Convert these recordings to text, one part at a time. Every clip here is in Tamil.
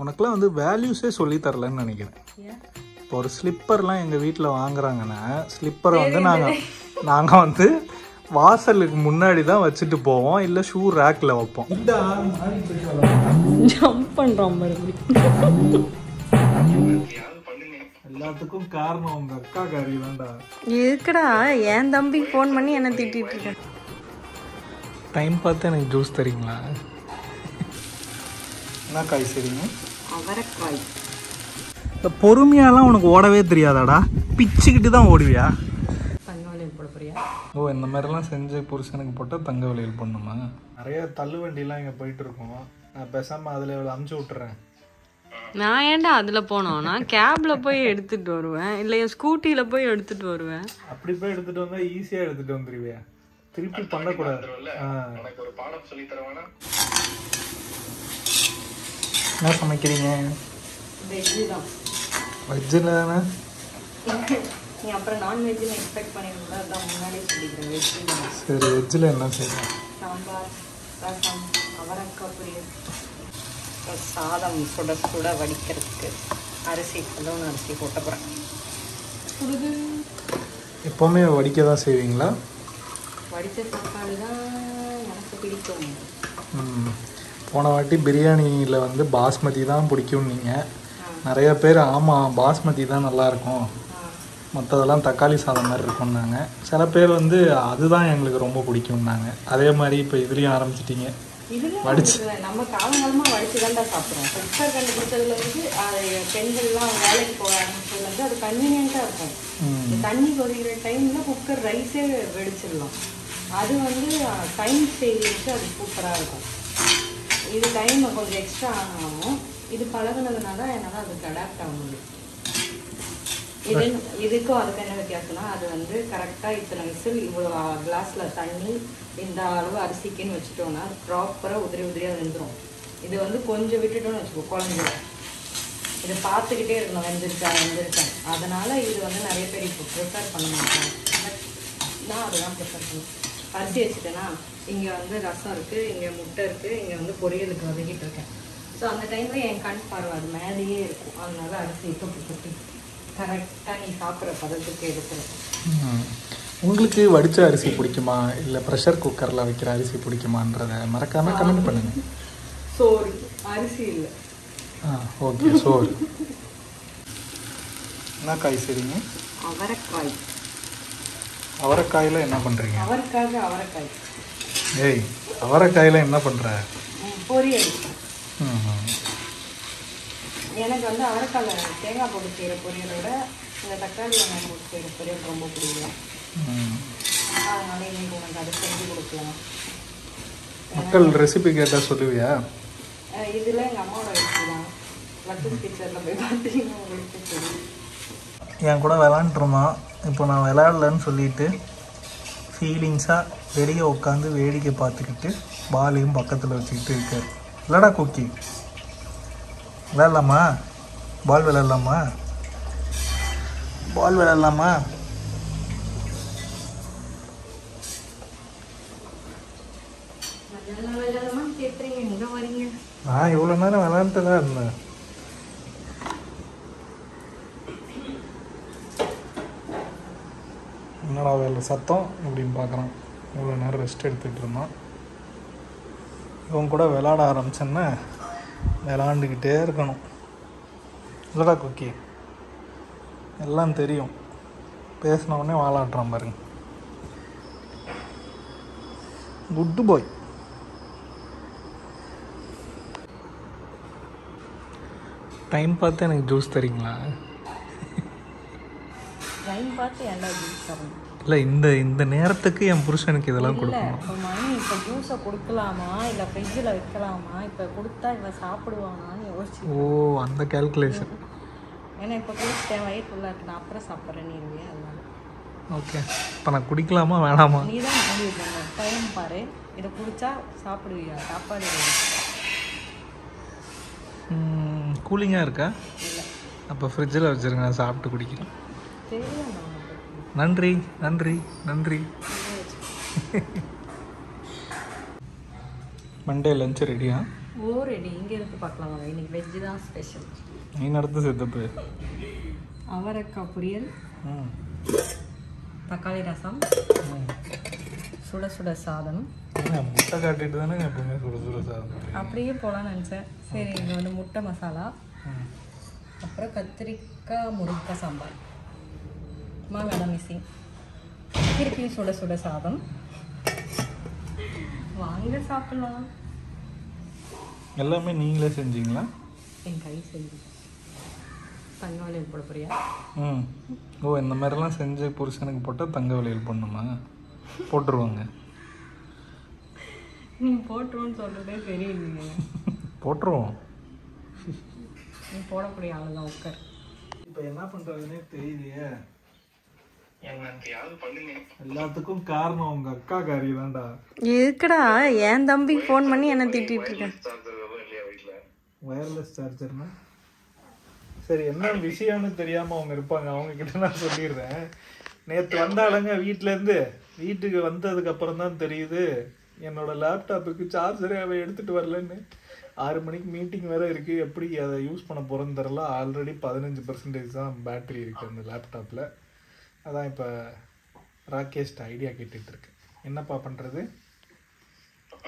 உனக்குலாம் வந்து வேல்யூஸே சொல்லி தரலன்னு நினைக்கிறேன். இப்போ ஒரு ஸ்லிப்பர்லாம் எங்கள் வீட்டில் வாங்குறாங்கன்னா ஸ்லிப்பரை வந்து நாங்கள் வந்து வாசலுக்கு முன்னாடி தான் வச்சுட்டு போவோம், இல்லை ஷூ ரேக்கில் வைப்போம். ஜம்ப் பண்ணுறோம் எல்லாத்துக்கும் காரணம் உங்க அக்கா காரி தான்டா. இருக்குடா, என் தம்பி ஃபோன் பண்ணி என்ன திட்டிட்டு இருக்கேன். டைம் பார்த்து எனக்கு ஜூஸ் தரீங்களா? என்ன காய் சரிங்க? அவரைக்காய். இந்த பொறுமையாலாம் உனக்கு ஓடவே தெரியாதாடா, பிச்சுக்கிட்டு தான் ஓடுவியா? தங்க வளையல் போட போறியா? ஓ, இந்த மாதிரிலாம் செஞ்சு புருஷனுக்கு போட்டால் தங்க வளையல் பண்ணுமா? நிறைய தள்ளு வண்டிலாம் இங்கே போயிட்டு இருக்கோம், நான் பேசாமல் அதில் அமுச்சு விட்டுறேன். நான் ஏன்டா அதில் போனோம், நான் கேபில் போய் எடுத்துகிட்டு வருவேன், இல்லை என் ஸ்கூட்டியில் போய் எடுத்துகிட்டு வருவேன். அப்படி போய் எடுத்துகிட்டு வந்தால் ஈஸியாக எடுத்துகிட்டு வந்துடுவியா, திருப்பி பண்ணக்கூடாது. ஒரு பாடம் சொல்லி தருவானா? என்ன சமைக்கிறீங்க? வெஜ்ஜு தான். வெஜ்ஜில் தானே? நீ அப்புறம் நான்வெஜ்ஜில் எக்ஸ்பெக்ட் பண்ணிருந்தா அதான் முன்னாடியே சொல்லிக்கிறேன். வெஜ்ஜு தான். சரி, வெஜ்ஜில் என்ன செய்யலாம்? சாம்பார், ரசம், அவரைக்காய் பொரியல், சாதம் சுட சுட வடிக்கிறதுக்கு அரிசி கலோன் அரிசி போட்ட போகிறேன். எப்போவுமே வடிக்க தான் செய்வீங்களா? வடித்த சாப்பாடு தான் எனக்கு பிடிக்கும். போன வாட்டி பிரியாணியில் வந்து பாஸ்மதி தான் பிடிக்கும் நீங்கள் நிறைய பேர். ஆமாம், பாஸ்மதி தான் நல்லாயிருக்கும், மற்றதெல்லாம் தக்காளி சாதம் மாதிரி இருக்கும்னாங்க. சில பேர் வந்து அதுதான் எங்களுக்கு ரொம்ப பிடிக்கும்னாங்க. அதே மாதிரி இப்போ இதுலேயும் ஆரம்பிச்சிட்டிங்க வடிச்சு. நம்ம காலங்காலமாக வடிச்சு தான்டா சாப்பிட்றோம். குக்கர் கண்டுபிடிச்சதுலேருந்து பெண்கள்லாம் வேலைக்கு போக ஆரம்பிச்சதுலேருந்து அது கன்வீனியண்ட்டாக இருக்கும். தண்ணி கொதிக்கிற டைமில் குக்கர் ரைஸே வெடிச்சிடலாம். அது வந்து டைம் சேவிங்ஸு அது சூப்பராக இருக்கும். இது டைம் கொஞ்சம் எக்ஸ்ட்ரா ஆனாலும் இது பழகுனதுனால என்னால் அதுக்கு அடாப்ட் ஆக முடியும். இதுக்கும் அதுக்கு என்ன வித்தியாசம்னா, அது வந்து கரெக்டாக இத்தனை விசில் இவ்வளோ கிளாஸில் தண்ணி இந்த அளவு அரிசிக்குன்னு வச்சுட்டோன்னா அது ப்ராப்பராக உதிரி உதிரியாக வெந்துடும். இது வந்து கொஞ்சம் விட்டுட்டோன்னு வச்சுக்கோ, குழஞ்சிடும். இதை பார்த்துக்கிட்டே இருக்கணும், வெந்திருக்கேன். அதனால் இது வந்து நிறைய பேர் இப்போ ப்ரிஃபர் பண்ண மாட்டாங்க. பட் நான் அதுதான் ப்ரிஃபர் பண்ணுவேன். அரிசி வச்சுட்டேன்னா இங்கே வந்து ரசம் இருக்குது, இங்கே முட்டை இருக்குது, இங்கே வந்து பொரியலுக்கு வதக்கிட்டு இருக்கேன். ஸோ அந்த டைமில் என் கண் பார்வை அது மேலேயே இருக்கும். அதனால அரிசி தொட்டி கரெக்டாக நீ சாப்பிட்ற பதத்துக்கு எடுத்துருக்கேன். உங்களுக்கு வடித்த அரிசி பிடிக்குமா இல்லை ப்ரெஷர் குக்கரில் வைக்கிற அரிசி பிடிக்குமான்றதை மறக்காமல் கமெண்ட் பண்ணுங்கள். சோறு அரிசி இல்லை. ஓகே, சோறு. என்ன காய் சரிங்க? அவரைக்காய். அவரைக்காயில் என்ன பண்ணுறீங்க? அவரைக்காய். ஏய், அவரைக்காயில் என்ன பண்ணுற? பொரியல். எனக்கு வந்து அவரைக்காயில் தேங்காய் போட்டு செய்கிற பொரியலோட இந்த தக்காளி வெங்காயம் போட்டு செய்கிற பொரியல் ரொம்ப பிடிக்கும். அதனால இன்னைக்கு உனக்கு அதை செஞ்சு கொடுக்கலாம். மக்கள் ரெசிபி கேட்டால் சொல்லுவியா? இதில் எங்கள் அம்மாவோட ரெசிபி தான். லட்டு கிச்சனில் போய் பார்த்தீங்கன்னா உங்களுக்கு தெரியும். என் கூட விளாண்டுருந்தான். இப்போ நான் விளையாடலன்னு சொல்லிட்டு ஃபீலிங்ஸாக வெளியே உட்காந்து வேடிக்கை பார்த்துக்கிட்டு பாலையும் பக்கத்தில் வச்சுக்கிட்டு இருக்கார். இல்லைடா குக்கி, விளையாடலாமா? பால் விளையாடலாமா? நான் இவ்வளோ நேரம் விளையாண்டுட்டு தான் இருந்தேன். என்னடா வேலை சத்தம் அப்படின்னு பார்க்குறான். இவ்வளோ நேரம் ரெஸ்ட் எடுத்துகிட்டு இருந்தான். இவன் கூட விளையாட ஆரம்பிச்சேன்னா விளாண்டுக்கிட்டே இருக்கணும். இல்லைடா குக்கி, எல்லாம் தெரியும், பேசினவுடனே வாழாட்டுறான் பாருங்க. குட் பாய். டைம் பார்த்து எனக்கு ஜூஸ் தரீங்களா? டைம் பார்த்து ஏன்டா ஜூஸ் தரணும்? இல்லை, இந்த நேரத்துக்கு என் புருஷனுக்கு இதெல்லாம் கொடுக்கணும். இப்போ மணி இப்போ ஜூஸை கொடுக்கலாமா இல்லை ஃப்ரிட்ஜில் வைக்கலாமா, இப்போ கொடுத்தா இவன் சாப்பிடுவானான்னு யோசிச்சு. ஓ, அந்த கேல்குலேஷன். ஏன்னா இப்போ குடிச்சிட்டேன், வயிறு ஃபுல்லாக இருக்குது, நான் அப்புறம் சாப்பிட்றேன் நீருவே. அதனால ஓகே, இப்போ நான் குடிக்கலாமா வேணாமா? நீ தான் முடிவு பண்ண. டைம் பாரு, இதை குடிச்சா சாப்பிடுவியா? சாப்பாடு கூலிங்காக இருக்கா? இல்லை. அப்போ ஃப்ரிட்ஜில் வச்சுருங்க, நான் சாப்பிட்டு குடிக்கிறேன். தெரியும். நன்றி நன்றி நன்றி. மண்டே லஞ்சு ரெடியா? ஓ ரெடி இங்கே இருந்து பார்க்கலாம் வாங்க. இன்னைக்கு வெஜ்ஜு தான் ஸ்பெஷல். நீ நடத்து செத்தப்பு. அவரைக்காய் பொரியல், தக்காளி ரசம், சுட சுட சாதம். முட்டை காட்டிட்டு தானே எப்பவுமே சுட சுட சாதம். அப்படியே போகலான்னு நினச்சேன். சரி இங்கே வந்து முட்டை மசாலா, அப்புறம் கத்திரிக்காய் முருங்கைக்காய் சாம்பார், மாங்காய் மிஸ்ஸிங், திருப்பியும் சுட சுட சாதம். வாங்க சாப்பிடலாம். எல்லாமே நீங்களே செஞ்சீங்களா? என் கை செஞ்சு தங்க வளையல் போட போறியா? ஓ இந்த மாதிரிலாம் செஞ்சு புருஷனுக்கு போட்டால் தங்க வளையல் பண்ணுமா? போட்டுருவாங்க. நீ போட்டுருவோன்னு சொல்கிறதே தெரியலைங்க. போட்டுருவோம். நீ போடக்கூடிய ஆள் தான் உட்கார். இப்போ என்ன பண்ணுறதுன்னே தெரியலையே. என்னத்தையாவது பண்ணுங்க. எல்லாத்துக்கும் காரணம் உங்கள் அக்கா காரி தான்டா. இருக்குடா என் தம்பி ஃபோன் பண்ணி என்ன திட்டிட்டு இருக்கேன். ஒயர்லெஸ் சார்ஜர்னா சரி என்ன விஷயம்னு தெரியாமல் அவங்க இருப்பாங்க. அவங்க கிட்ட நான் சொல்லிடுறேன். நேற்று வந்தாலுங்க வீட்டிலேருந்து, வீட்டுக்கு வந்ததுக்கப்புறம் தான் தெரியுது என்னோட லேப்டாப்புக்கு சார்ஜரே அவள் எடுத்துகிட்டு வரலன்னு. 6 மணிக்கு மீட்டிங் வேறு இருக்குது. எப்படி அதை யூஸ் பண்ண போகிறேன்னு தெரில. ஆல்ரெடி 15% தான் பேட்ரி இருக்குது அந்த லேப்டாப்பில். அதான் இப்போ ராகேஷ்ட ஐடியா கேட்டுட்ருக்கேன். என்னப்பா பண்ணுறது?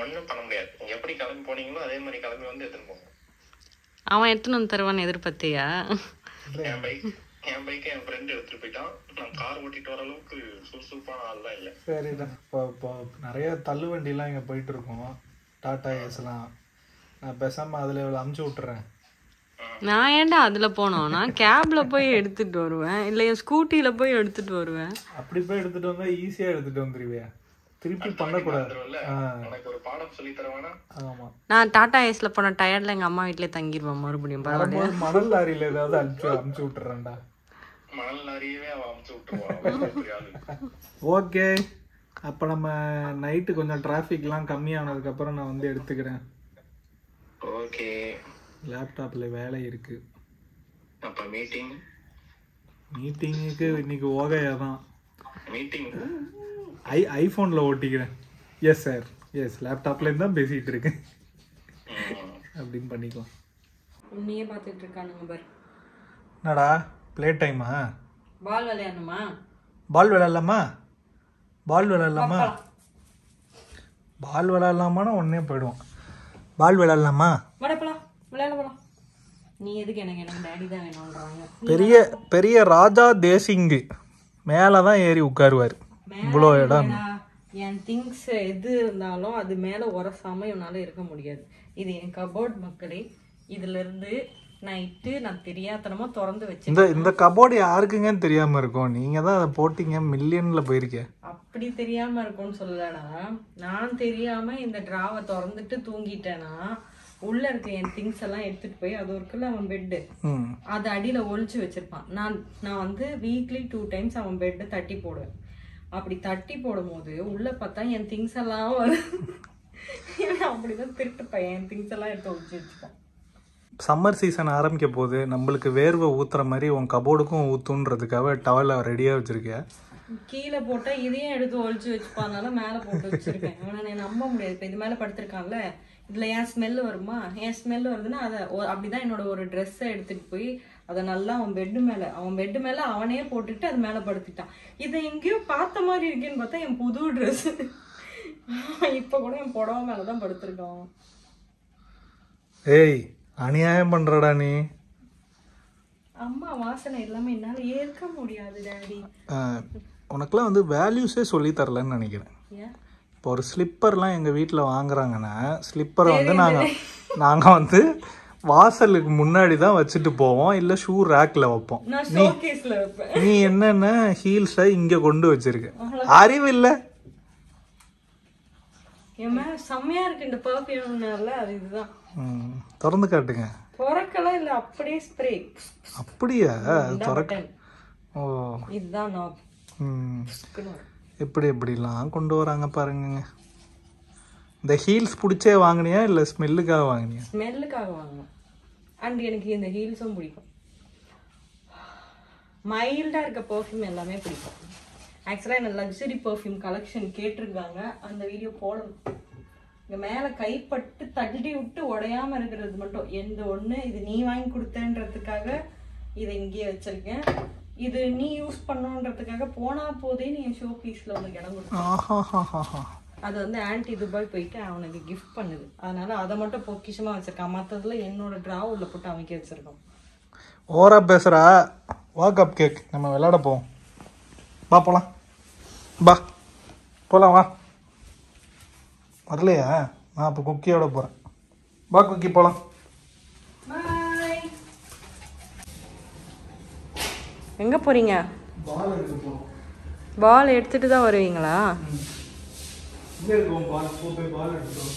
ஒன்றும் பண்ண முடியாது. நீங்கள் எப்படி கிளம்பி போனீங்களோ அதே மாதிரி கிளம்பி வந்து எடுத்துன்னு போங்க. அவன் எடுத்துன்னு வந்து தருவான்னு எதிர்பார்த்தியா? என் பைக்கை என் ஃப்ரெண்டு எடுத்துகிட்டு போயிட்டான். நான் கார் ஓட்டிட்டு வர அளவுக்கு சுறுசுறுப்பான ஆள் தான் இல்லை. சரிதான். இப்போ நிறைய தள்ளுவண்டிலாம் இங்கே போயிட்டுருக்கோம். டாடா ஏஸ்லாம். நான் பேசாமல் அதில் இவ்வளோ அமுச்சு விட்டுறேன். நான் ஏன்டா அதில் போனோம்? நான் கேபில் போய் எடுத்துகிட்டு வருவேன், இல்லை என் ஸ்கூட்டியில் போய் எடுத்துகிட்டு வருவேன். அப்படி போய் எடுத்துகிட்டு வந்தால் ஈஸியாக எடுத்துகிட்டு வந்துடுவியா? திருப்பி பண்ணக்கூடாது. எனக்கு ஒரு பாடம் சொல்லி தருவானா? ஆமாம். நான் டாடா ஏஸில் போன டயர்டில் எங்கள் அம்மா வீட்டிலே தங்கிடுவேன் மறுபடியும். பரவாயில்லையா? மணல் லாரியில் ஏதாவது அமுச்சு விட்டுறேன்டா. மணல் லாரியே அவன் அமுச்சு விட்டுருவான். ஓகே, அப்போ நம்ம நைட்டு கொஞ்சம் டிராஃபிக்லாம் கம்மியானதுக்கப்புறம் நான் வந்து எடுத்துக்கிறேன். ஓகே. லேப்டாப்பில் வேலை இருக்குது. அப்போ மீட்டிங்குக்கு இன்னைக்கு ஓகையா தான். மீட்டிங் ஐஃபோனில் ஓட்டிக்கிறேன். எஸ் சார், எஸ் லேப்டாப்லேருந்து தான் பேசிகிட்டு இருக்கேன் அப்படின்னு பண்ணிக்கலாம். உன்னையே பார்த்துட்டு இருக்கானுங்க பார். என்னடா ப்ளே டைமா? பால் விளையாடணுமா? பால் விளையாடலாமா? பால் விளையாடலாமான்னா ஒன்றே போயிடுவோம். பால் விளையாடலாமா? வடப்பலாம் விளையாட போலாம். நீ எதுக்கு? எனக்கு டேடி தான் வேணும்ன்றாங்க. பெரிய ராஜா தேசிங்கு மேலே தான் ஏறி உட்காருவார். இவ்வளோ இடம். என் திங்ஸ் எது இருந்தாலும் அது மேலே உரசாம இவனால இருக்க முடியாது. இது என் கபோர்ட் மக்களே. இதுல இருந்து நைட்டு நான் தெரியாதனமா திறந்து வச்சு இந்த கபோர்டு யாருக்குங்கன்னு தெரியாம இருக்கும். நீங்க தான் அதை போட்டீங்க, மில்லியன்ல போயிருக்கேன். அப்படி தெரியாம இருக்கும்னு சொல்லலடா. நான் தெரியாம இந்த டிராவை திறந்துட்டு தூங்கிட்டேன்னா உள்ள இருக்க என் திங்ஸ் எல்லாம் எடுத்துட்டு போய் அது இருக்குல்ல அவன் பெட்டு, அது அடியில ஒழிச்சு வச்சிருப்பான். நான் வந்து வீக்லி 2 டைம்ஸ் அவன் பெட்டு தட்டி போடுவேன். அப்படி தட்டி போடும் போது உள்ள பார்த்தா என் திங்ஸ் எல்லாம் வரும். அப்படிதான் திருட்டுப்பேன். என் திங்ஸ் எல்லாம் எடுத்து ஒழிச்சு வச்சுப்பான். சம்மர் சீசன் ஆரம்பிக்க போது நம்மளுக்கு வேர்வை ஊத்துற மாதிரி உன் கபோர்டுக்கும் ஊத்துன்றதுக்காக டவலை ரெடியா வச்சிருக்கேன். கீழே போட்டா இதையும் எடுத்து ஒழிச்சு வச்சுப்பானால மேல போட்டு வச்சிருக்கேன். அவனை நம்ப முடியாது. இப்ப இது மேல படுத்திருக்கான்ல, இதுல என் ஸ்மெல் வருமா? என் ஸ்மெல் வருதுன்னா அதை அப்படிதான் என்னோட ஒரு ட்ரெஸ்ஸை எடுத்துட்டு போய் அதை நல்லா அவன் பெட்டு மேல அவனே போட்டுட்டு அது மேல படுத்துட்டான். இதை எங்கேயோ பார்த்த மாதிரி இருக்கேன்னு பார்த்தா என் புது ட்ரெஸ். இப்ப கூட என் புடவை மேலதான் படுத்திருக்கான். ஏய் அநியாயம் பண்றடா நீ. அம்மா வாசனை எல்லாமே என்னால ஏற்க முடியாது டாடி. உனக்குலாம் வந்து வேல்யூஸே சொல்லி தரலன்னு நினைக்கிறேன். இப்போ ஒரு ஸ்லிப்பர்லாம் எங்கள் வீட்டில் வாங்குறாங்கன்னா ஸ்லிப்பரை வந்து நாங்கள் வந்து வாசலுக்கு முன்னாடி தான் வச்சுட்டு போவோம், இல்லை ஷூ ரேக்கில் வைப்போம். நீ என்னென்ன ஹீல்ஸை இங்கே கொண்டு வச்சிருக்க? அறிவு இல்லை. செம்மையா இருக்கு இந்த பர்ஃபியூம்னால. அது இதுதான். திறந்து காட்டுங்க. பொறக்கலாம் இல்ல, அப்படியே ஸ்ப்ரே. அப்படியா? திறக்க. ஓ இதுதான் எப்படிலாம் கொண்டு வராங்க பாருங்க. இந்த ஹீல்ஸ் பிடிச்சே வாங்கினியா இல்லை ஸ்மெல்லுக்காக வாங்கினியா? ஸ்மெல்லுக்காக வாங்கினேன். அண்ட் எனக்கு இந்த ஹீல்ஸும் பிடிக்கும். மைல்டா இருக்க பர்ஃப்யூம் எல்லாமே பிடிக்கும். ஆக்சுவலாக என்ன லக்ஸரி பர்ஃப்யூம் கலெக்ஷன் கேட்டிருக்காங்க. அந்த வீடியோ போடணும். இங்க மேல கைப்பட்டு தட்டி விட்டு உடையாம இருக்கிறது மட்டும் எந்த ஒண்ணு. இது நீ வாங்கி கொடுத்தேன்றதுக்காக இதை இங்கேயே வச்சிருக்கேன். இது நீ யூஸ் பண்ணணுன்றதுக்காக போனா போதே நீ ஷோ பீஸ்ல உனக்கு இடம் கொடுத்த. அது வந்து ஆன்டி துபாய் போயிட்டு அவனுக்கு கிஃப்ட் பண்ணுது. அதனால அதை மட்டும் பொக்கிஷமா வச்சிருக்கான். மற்றதுல என்னோட டிராவுல போட்டு அமைக்க வச்சிருக்கோம். ஓரா பேசுறா. வா கப் கேக் நம்ம விளையாட போவோம். வா போலாம். பா போலாம் வா. வரலையா? நான் இப்போ குக்கியோட போகிறேன். வா குக்கி போகலாம். எங்கே போகிறீங்க? பால் எடுத்து போகிறோம். பால் எடுத்துட்டு தான் வருவீங்களா? இங்கே இருக்கும் பால். போய் பால் எடுத்துட்டோம்.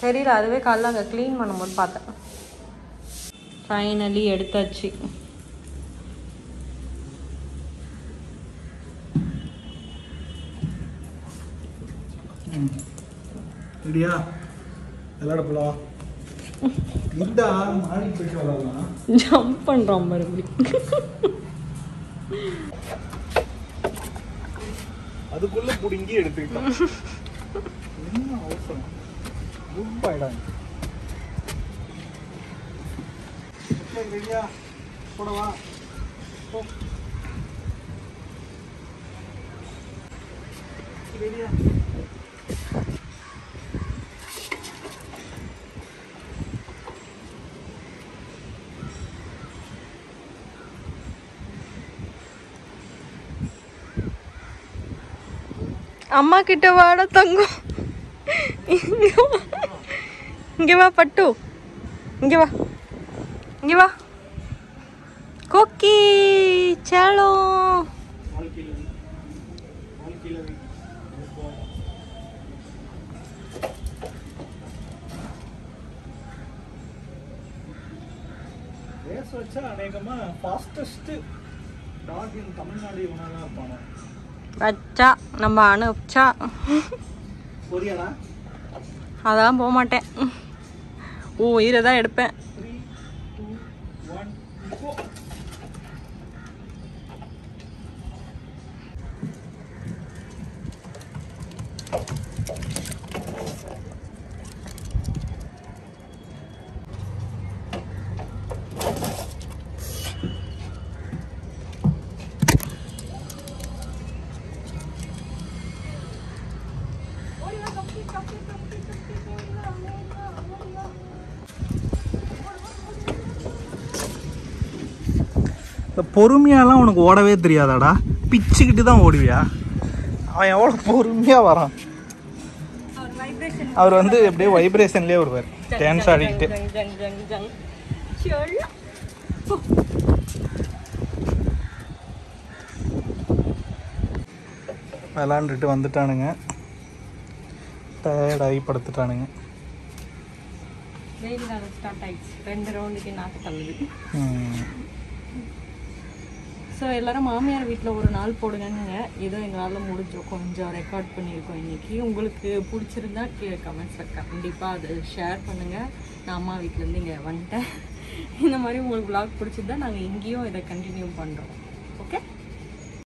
தெரியல, அதுவே காலைல அங்கே க்ளீன் பண்ணும்போது பார்த்தேன். ஃபைனலி எடுத்தாச்சு. ரெடியா? விளையாட போலாம். இந்தா மாடி போயிட்டு வரலாம். ஜம்ப் பண்ணுறோம் மறுபடியும். அதுக்குள்ள புடுங்கி எடுத்துக்கிட்டோம். என்ன அவசரம்? குட் ஆயிடாங்க. ரெடியா? போடவா? ரெடியா? அம்மா கிட்ட வாட தங்கம். இங்க வா பட்டு. இங்க வா, இங்க வா கோக்கி. चलो ரேஸ் வச்சா அநேகமா ஃபாஸ்டஸ்ட் டாக் இன் தமிழ்நாடு இவனாக இருப்பானோ. வச்சா நம்ம அனுப்பிச்சா புரியாடா? அதெல்லாம் போக மாட்டேன். உயிரை தான் எடுப்பேன். 3, 2, 1 go. இந்த பொறுமையாலாம் உனக்கு ஓடவே தெரியாதாடா? பிச்சுக்கிட்டு தான் ஓடுவியா? அவன் எவ்வளோ பொறுமையாக வரான். அவர் வந்து எப்படியே வைப்ரேஷன்லேயே வருவார், டான்ஸ் ஆடிக்கிட்டு. விளாண்டுட்டு வந்துட்டானுங்க. டயர்டாகி படுத்துட்டானுங்க. வெயில் காலம் ஸ்டார்ட் ஆயிடுச்சு. 2 ரவுண்டுக்கு நாக்கு தள்ளுது. ஸோ எல்லோரும் மாமியார் வீட்டில் ஒரு நாள் போடுங்கன்னு ஏதோ எங்களால் முடிஞ்சோம். கொஞ்சம் ரெக்கார்ட் பண்ணியிருக்கோம் இன்றைக்கி. உங்களுக்கு பிடிச்சிருந்தா கீழே கமெண்ட்ஸில் கண்டிப்பாக அதை ஷேர் பண்ணுங்கள். நான் அம்மா வீட்டிலேருந்து இங்கே வந்துட்டேன். இந்த மாதிரி உங்களுக்கு vlog பிடிச்சிருந்தா நாங்கள் இங்கேயும் இதை கண்டினியூ பண்ணுறோம்.